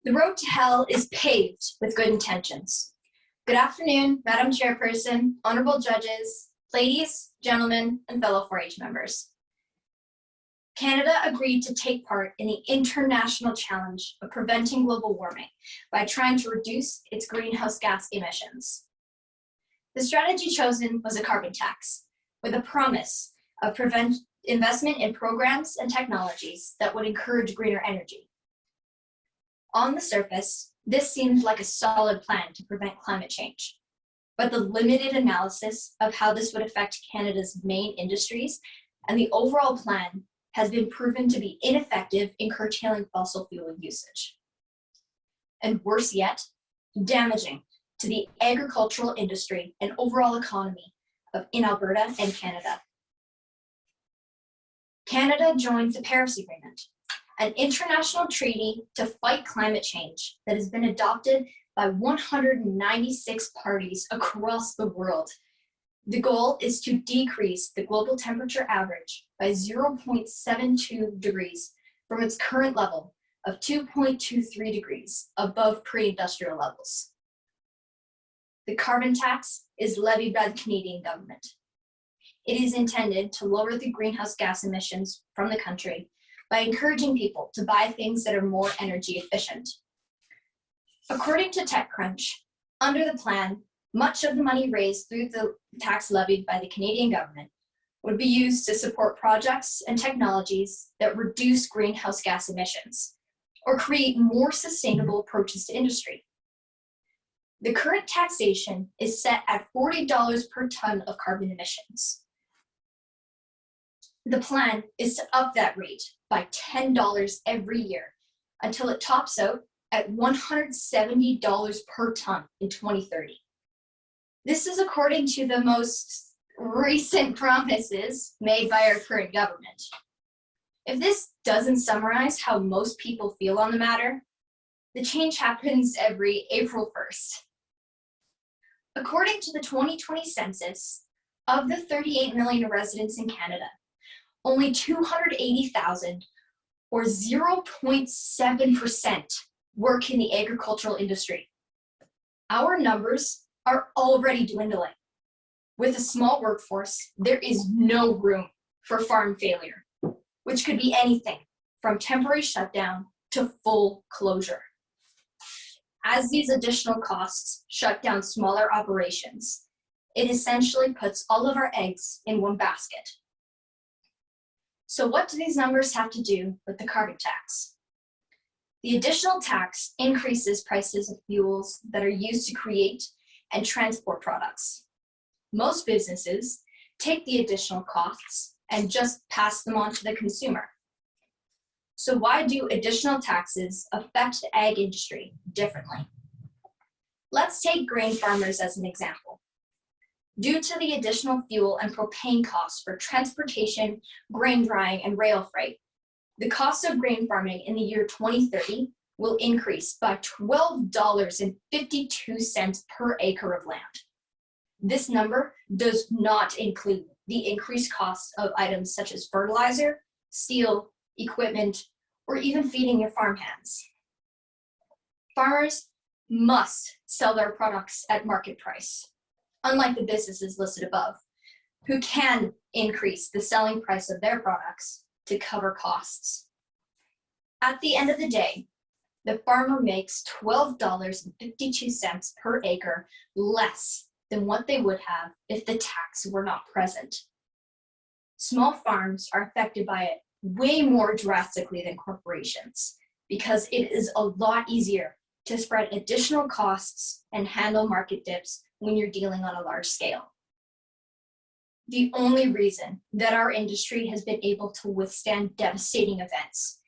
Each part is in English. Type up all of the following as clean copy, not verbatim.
The road to hell is paved with good intentions. Good afternoon, Madam Chairperson, honorable judges, ladies, gentlemen, and fellow 4-H members. Canada agreed to take part in the international challenge of preventing global warming by trying to reduce its greenhouse gas emissions. The strategy chosen was a carbon tax, with a promise of investment in programs and technologies that would encourage greener energy. On the surface, this seemed like a solid plan to prevent climate change, but the limited analysis of how this would affect Canada's main industries and the overall plan has been proven to be ineffective in curtailing fossil fuel usage. And worse yet, damaging to the agricultural industry and overall economy in Alberta and Canada. Canada joined the Paris Agreement, an international treaty to fight climate change that has been adopted by 196 parties across the world. The goal is to decrease the global temperature average by 0.72 degrees from its current level of 2.23 degrees above pre-industrial levels. The carbon tax is levied by the Canadian government. It is intended to lower the greenhouse gas emissions from the country by encouraging people to buy things that are more energy efficient. According to TechCrunch, under the plan, much of the money raised through the tax levied by the Canadian government would be used to support projects and technologies that reduce greenhouse gas emissions or create more sustainable approaches to industry. The current taxation is set at $40 per ton of carbon emissions. The plan is to up that rate by $10 every year until it tops out at $170 per ton in 2030. This is according to the most recent promises made by our current government. If this doesn't summarize how most people feel on the matter, the change happens every April 1st. According to the 2020 census, of the 38 million residents in Canada, only 280,000 or 0.7% work in the agricultural industry. Our numbers are already dwindling. With a small workforce, there is no room for farm failure, which could be anything from temporary shutdown to full closure. As these additional costs shut down smaller operations, it essentially puts all of our eggs in one basket. So what do these numbers have to do with the carbon tax? The additional tax increases prices of fuels that are used to create and transport products. Most businesses take the additional costs and just pass them on to the consumer. So why do additional taxes affect the ag industry differently? Let's take grain farmers as an example. Due to the additional fuel and propane costs for transportation, grain drying, and rail freight, the cost of grain farming in the year 2030 will increase by $12.52 per acre of land. This number does not include the increased costs of items such as fertilizer, steel, equipment, or even feeding your farmhands. Farmers must sell their products at market price, unlike the businesses listed above, who can increase the selling price of their products to cover costs. At the end of the day, the farmer makes $12.52 per acre less than what they would have if the tax were not present. Small farms are affected by it way more drastically than corporations because it is a lot easier to spread additional costs and handle market dips when you're dealing on a large scale. The only reason that our industry has been able to withstand devastating events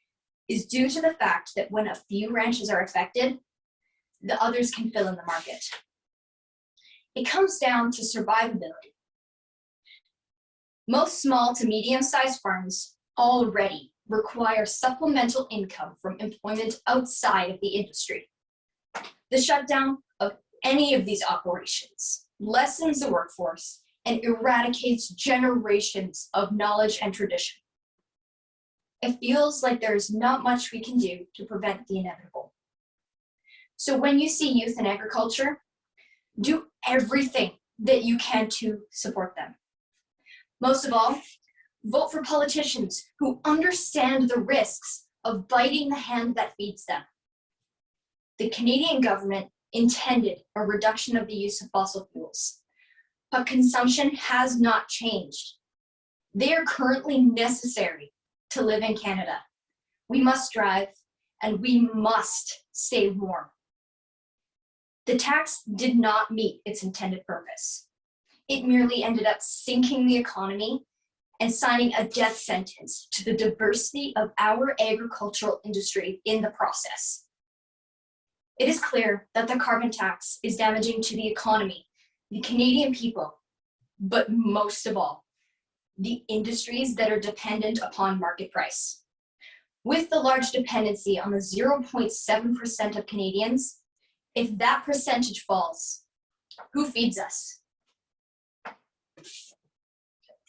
is due to the fact that when a few ranches are affected, the others can fill in the market. It comes down to survivability. Most small to medium-sized farms already require supplemental income from employment outside of the industry. The shutdown of any of these operations lessens the workforce and eradicates generations of knowledge and tradition. It feels like there's not much we can do to prevent the inevitable. So when you see youth in agriculture, do everything that you can to support them. Most of all, vote for politicians who understand the risks of biting the hand that feeds them. The Canadian government intended a reduction of the use of fossil fuels, but consumption has not changed. They are currently necessary to live in Canada. We must drive, and we must stay warm. The tax did not meet its intended purpose. It merely ended up sinking the economy and signing a death sentence to the diversity of our agricultural industry in the process. It is clear that the carbon tax is damaging to the economy, the Canadian people, but most of all, the industries that are dependent upon market price. With the large dependency on the 0.7% of Canadians, if that percentage falls, who feeds us?